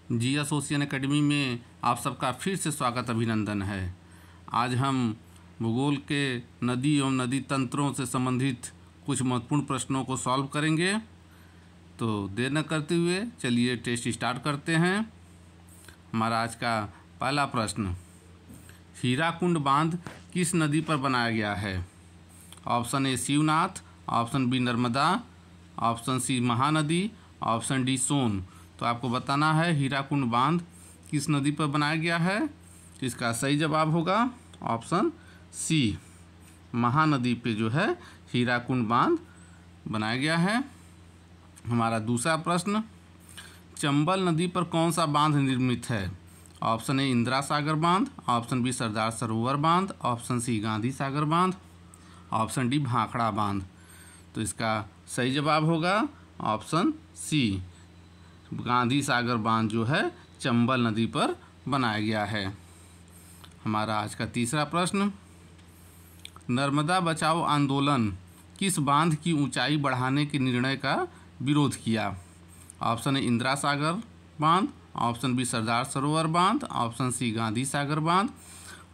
जी association academy में आप सबका फिर से स्वागत अभिनंदन है। आज हम भूगोल के नदी एवं नदी तंत्रों से संबंधित कुछ महत्वपूर्ण प्रश्नों को सॉल्व करेंगे। तो देर न करते हुए चलिए टेस्ट स्टार्ट करते हैं। हमारा आज का पहला प्रश्न, हीराकुंड बांध किस नदी पर बनाया गया है? Option A Shivnath, option B Narmada, option C Mahanadi, option D Son. तो आपको बताना है हीराकुंड बांध किस नदी पर बनाया गया है। तो इसका सही जवाब होगा ऑप्शन सी, महानदी पे जो है हीराकुंड बांध बनाया गया है। हमारा दूसरा प्रश्न, चंबल नदी पर कौन सा बांध निर्मित है? ऑप्शन ए इंदिरा सागर बांध, ऑप्शन बी सरदार सरोवर बांध, ऑप्शन सी गांधी सागर बांध, ऑप्शन डी भाखड़ा बांध। तो इसका सही जवाब होगा ऑप्शन सी, गांधी सागर बांध जो है चंबल नदी पर बनाया गया है। हमारा आज का तीसरा प्रश्न, नर्मदा बचाओ आंदोलन किस बांध की ऊंचाई बढ़ाने के निर्णय का विरोध किया? ऑप्शन ए इंदिरा सागर बांध, ऑप्शन बी सरदार सरोवर बांध, ऑप्शन सी गांधी सागर बांध,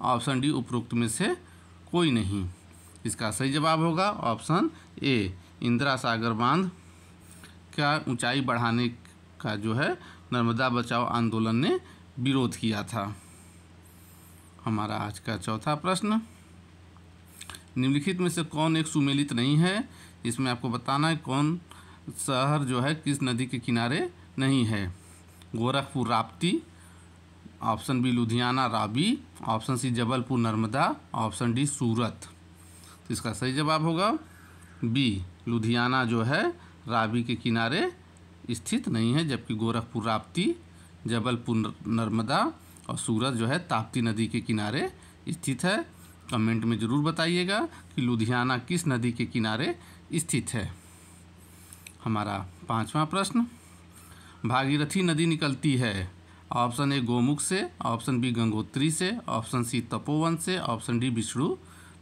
ऑप्शन डी उपरोक्त में से कोई नहीं। इसका सही जवाब होगा ऑप्शन ए, इंदिरा सागर बांध का ऊंचाई बढ़ाने का जो है नर्मदा बचाओ आंदोलन ने विरोध किया था। हमारा आज का चौथा प्रश्न, निम्नलिखित में से कौन एक सुमेलित नहीं है? इसमें आपको बताना है कौन शहर जो है किस नदी के किनारे नहीं है। Gorakhpur Rapti, option B Ludhiana Ravi, option C Jabalpur Narmada, option D Surat. तो इसका सही जवाब होगा बी, लुधियाना जो है रावी के किनारे स्थित नहीं है, जबकि गोरखपुर राप्ती, जबलपुर नर्मदा और सूरत जो है ताप्ती नदी के किनारे स्थित है। कमेंट में ज़रूर बताइएगा कि लुधियाना किस नदी के किनारे स्थित है। हमारा पांचवा प्रश्न, भागीरथी नदी निकलती है ऑप्शन ए गोमुख से, ऑप्शन बी गंगोत्री से, ऑप्शन सी तपोवन से, ऑप्शन डी विष्णु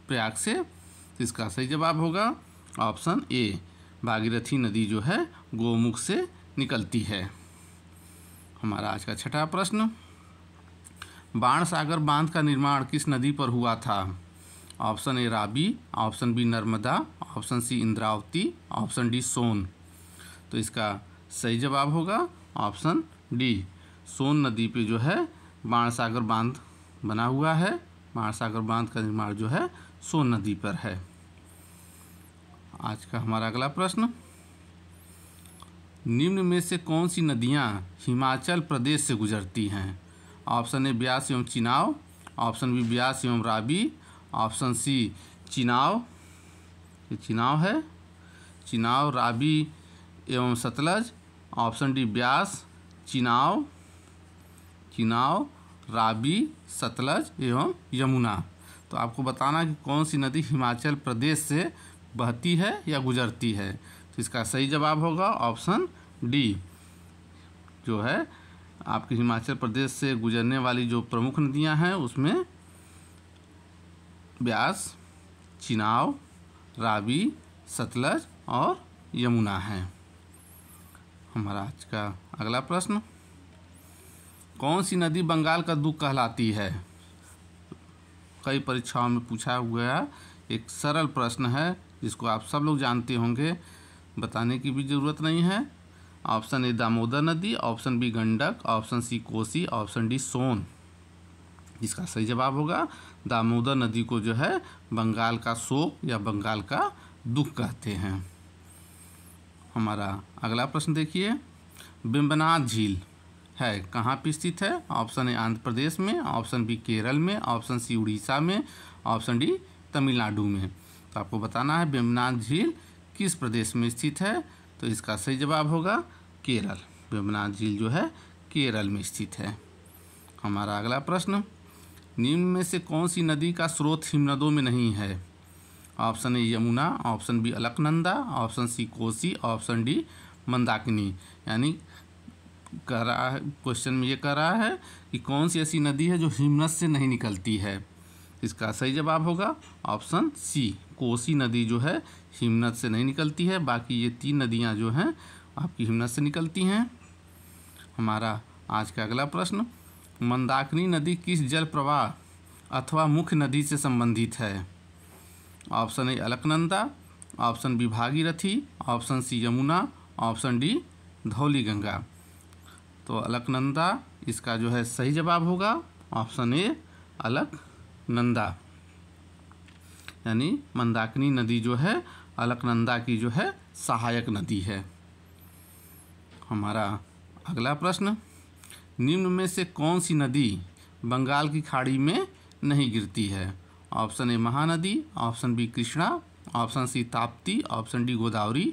प्रयाग से। तो इसका सही जवाब होगा ऑप्शन ए, भागीरथी नदी जो है गोमुख से निकलती है। हमारा आज का छठा प्रश्न, बाणसागर बांध का निर्माण किस नदी पर हुआ था? Option A Ravi, option B Narmada, option C Indravati, option D Son. तो इसका सही जवाब होगा ऑप्शन डी, सोन नदी पे जो है बाणसागर बांध बना हुआ है। बाणसागर बांध का निर्माण जो है सोन नदी पर है। आज का हमारा अगला प्रश्न, निम्न में से कौन सी नदियां हिमाचल प्रदेश से गुजरती हैं? ऑप्शन ए ब्यास एवं चिनाव, ऑप्शन बी ब्यास एवं रावी, ऑप्शन सी चिनाव, ये चिनाव है, चिनाव रावी एवं सतलज, ऑप्शन डी ब्यास चिनाव, चिनाव रावी सतलज एवं यमुना। तो आपको बताना कि कौन सी नदी हिमाचल प्रदेश से बहती है या गुजरती है। तो इसका सही जवाब होगा ऑप्शन डी, जो है आपके हिमाचल प्रदेश से गुजरने वाली जो प्रमुख नदियां हैं उसमें ब्यास, चिनाव, रावी, सतलज और यमुना है। हमारा आज का अगला प्रश्न, कौन सी नदी बंगाल का दुख कहलाती है? कई परीक्षाओं में पूछा हुआ एक सरल प्रश्न है जिसको आप सब लोग जानते होंगे, बताने की भी ज़रूरत नहीं है। ऑप्शन ए दामोदर नदी, option B Gandak, option C Kosi, option D Son. इसका सही जवाब होगा दामोदर नदी को जो है बंगाल का शोक या बंगाल का दुख कहते हैं। हमारा अगला प्रश्न देखिए, वेम्बनाड झील है कहाँ पे स्थित है? ऑप्शन ए आंध्र प्रदेश में, ऑप्शन बी केरल में, ऑप्शन सी उड़ीसा में, ऑप्शन डी तमिलनाडु में। तो आपको बताना है वेम्बनाड झील किस प्रदेश में स्थित है। तो इसका सही जवाब होगा केरल, वेम्बनाड झील जो है केरल में स्थित है। हमारा अगला प्रश्न, निम्न में से कौन सी नदी का स्रोत हिमनदों में नहीं है? Option A Yamuna, option B Alaknanda, option C Kosi, option D Mandakini. यानी कह रहा है क्वेश्चन में ये कह रहा है कि कौन सी ऐसी नदी है जो हिमनद से नहीं निकलती है। इसका सही जवाब होगा ऑप्शन सी, कोसी नदी जो है हिमनद से नहीं निकलती है। बाकी ये तीन नदियां जो हैं आपकी हिमनद से निकलती हैं। हमारा आज का अगला प्रश्न, मंदाकिनी नदी किस जल प्रवाह अथवा मुख्य नदी से संबंधित है? Option A Alaknanda, option B Bhagirathi, option C Yamuna, option D Dhauliganga. तो अलकनंदा इसका जो है सही जवाब होगा, ऑप्शन ए अलकनंदा, यानी मंदाकिनी नदी जो है अलकनंदा की जो है सहायक नदी है। हमारा अगला प्रश्न, निम्न में से कौन सी नदी बंगाल की खाड़ी में नहीं गिरती है? Option A Mahanadi, option B Krishna, option C Tapti, option D Godavari.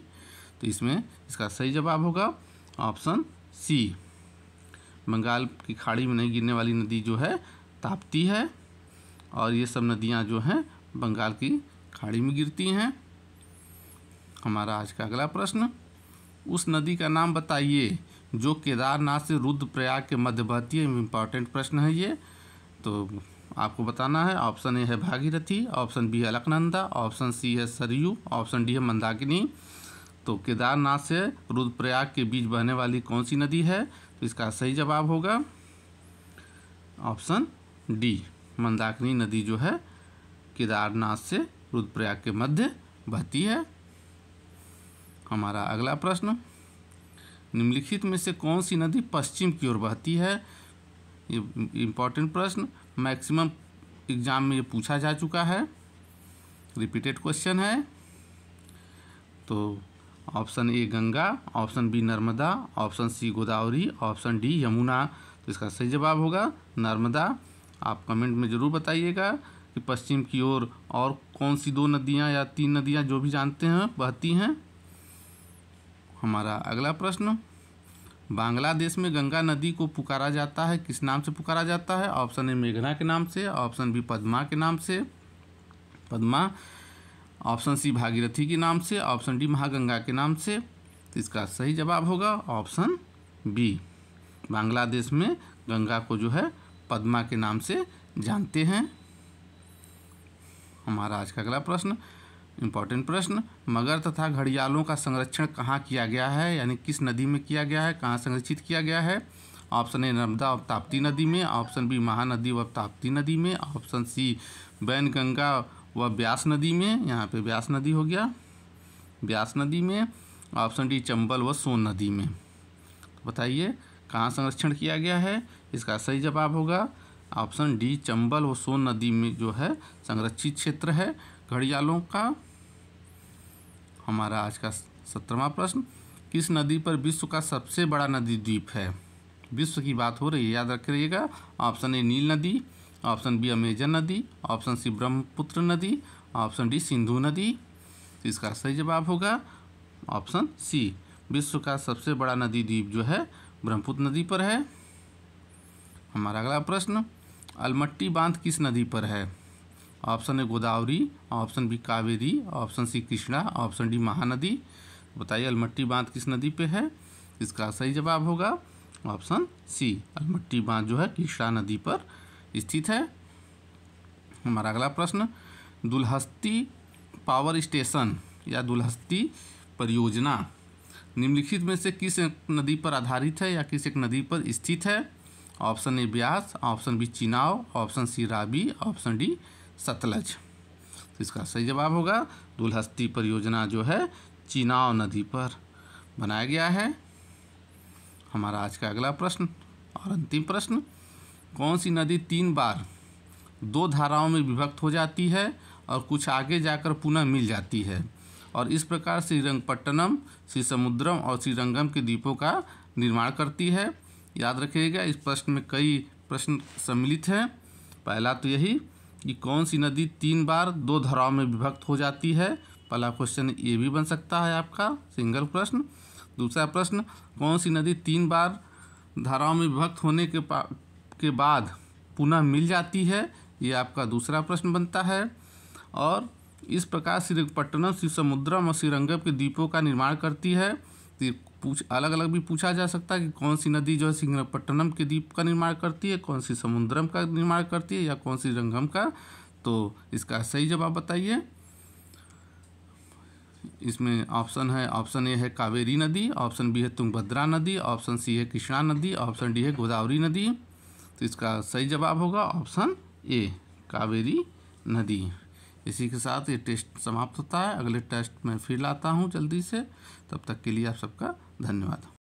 तो इसमें इसका सही जवाब होगा ऑप्शन सी, बंगाल की खाड़ी में नहीं गिरने वाली नदी जो है ताप्ती है, और ये सब नदियां जो हैं बंगाल की खाड़ी में गिरती हैं। हमारा आज का अगला प्रश्न, उस नदी का नाम बताइए जो केदारनाथ से रुद्रप्रयाग के मध्य बहती है। इम्पॉर्टेंट प्रश्न है ये, तो आपको बताना है। ऑप्शन ए है भागीरथी, ऑप्शन बी है अलकनंदा, ऑप्शन सी है सरयू, ऑप्शन डी है मंदाकिनी। तो केदारनाथ से रुद्रप्रयाग के बीच बहने वाली कौन सी नदी है? तो इसका सही जवाब होगा ऑप्शन डी, मंदाकिनी नदी जो है केदारनाथ से रुद्रप्रयाग के मध्य बहती है। हमारा अगला प्रश्न, निम्नलिखित में से कौन सी नदी पश्चिम की ओर बहती है? ये इम्पॉर्टेंट प्रश्न, मैक्सिमम एग्जाम में ये पूछा जा चुका है, रिपीटेड क्वेश्चन है। तो option A Ganga, option B Narmada, option C Godavari, option D Yamuna. तो इसका सही जवाब होगा नर्मदा। आप कमेंट में ज़रूर बताइएगा कि पश्चिम की ओर और कौन सी 2 नदियां या 3 नदियां जो भी जानते हैं बहती हैं। हमारा अगला प्रश्न, बांग्लादेश में गंगा नदी को पुकारा जाता है, किस नाम से पुकारा जाता है? ऑप्शन ए मेघना के नाम से, ऑप्शन बी पद्मा के नाम से, पद्मा, ऑप्शन सी भागीरथी के नाम से, ऑप्शन डी महागंगा के नाम से। तो इसका सही जवाब होगा ऑप्शन बी, बांग्लादेश में गंगा को जो है पद्मा के नाम से जानते हैं। हमारा आज का अगला प्रश्न, इम्पॉर्टेंट प्रश्न, मगर तथा घड़ियालों का संरक्षण कहाँ किया गया है, यानी किस नदी में किया गया है, कहाँ संरक्षित किया गया है? ऑप्शन ए नर्मदा और ताप्ती नदी में, ऑप्शन बी महानदी व ताप्ती नदी में, ऑप्शन सी बैनगंगा व ब्यास नदी में, यहाँ पे ब्यास नदी हो गया, ब्यास नदी में, ऑप्शन डी चंबल व सोन नदी में। तो बताइए कहाँ संरक्षण किया गया है? इसका सही जवाब होगा ऑप्शन डी, चंबल व सोन नदी में जो है संरक्षित क्षेत्र है घड़ियालों का। हमारा आज का 17वां प्रश्न, किस नदी पर विश्व का सबसे बड़ा नदी द्वीप है? विश्व की बात हो रही है, याद रखिएगा। ऑप्शन ए नील नदी, ऑप्शन बी अमेजन नदी, ऑप्शन सी ब्रह्मपुत्र नदी, ऑप्शन डी सिंधु नदी। तो इसका सही जवाब होगा ऑप्शन सी, विश्व का सबसे बड़ा नदी द्वीप जो है ब्रह्मपुत्र नदी पर है। हमारा अगला प्रश्न, अलमट्टी बांध किस नदी पर है? Option A Godavari, option B Kaveri, option C Krishna, option D Mahanadi. बताइए अलमट्टी बांध किस नदी पे है? इसका सही जवाब होगा ऑप्शन सी, अलमट्टी बांध जो है कृष्णा नदी पर स्थित है। हमारा अगला प्रश्न, दुलहस्ती पावर स्टेशन या दुलहस्ती परियोजना निम्नलिखित में से किस नदी पर आधारित है या किस एक नदी पर स्थित है? Option A Beas, option B Chenab, option C Ravi, option D Sutlej. तो इसका सही जवाब होगा दुलहस्ती परियोजना जो है चिनाव नदी पर बनाया गया है। हमारा आज का अगला प्रश्न और अंतिम प्रश्न, कौन सी नदी 3 बार 2 धाराओं में विभक्त हो जाती है और कुछ आगे जाकर पुनः मिल जाती है और इस प्रकार श्रीरंगपट्टनम, श्रीसमुद्रम और श्रीरंगम के द्वीपों का निर्माण करती है? याद रखिएगा, इस प्रश्न में कई प्रश्न सम्मिलित हैं। पहला तो यही कि कौन सी नदी 3 बार 2 धाराओं में विभक्त हो जाती है, पहला क्वेश्चन ये भी बन सकता है आपका सिंगल प्रश्न। दूसरा प्रश्न, कौन सी नदी 3 बार धाराओं में विभक्त होने के बाद पुनः मिल जाती है, ये आपका दूसरा प्रश्न बनता है। और इस प्रकार श्रीरंगपट्टनम, श्रीसमुद्रम और श्रीरंगम के द्वीपों का निर्माण करती है। अलग अलग भी पूछा जा सकता है कि कौन सी नदी जो है श्रीरंगपट्टनम के द्वीप का निर्माण करती है, कौन सी समुद्रम का निर्माण करती है या कौन सी रंगम का। तो इसका सही जवाब बताइए। इसमें ऑप्शन है, ऑप्शन ए है कावेरी नदी, ऑप्शन बी है तुंगभद्रा नदी, ऑप्शन सी है कृष्णा नदी, ऑप्शन डी है गोदावरी नदी। तो इसका सही जवाब होगा ऑप्शन ए, कावेरी नदी। इसी के साथ ये टेस्ट समाप्त होता है। अगले टेस्ट में फिर लाता हूँ जल्दी से। तब तक के लिए आप सबका धन्यवाद।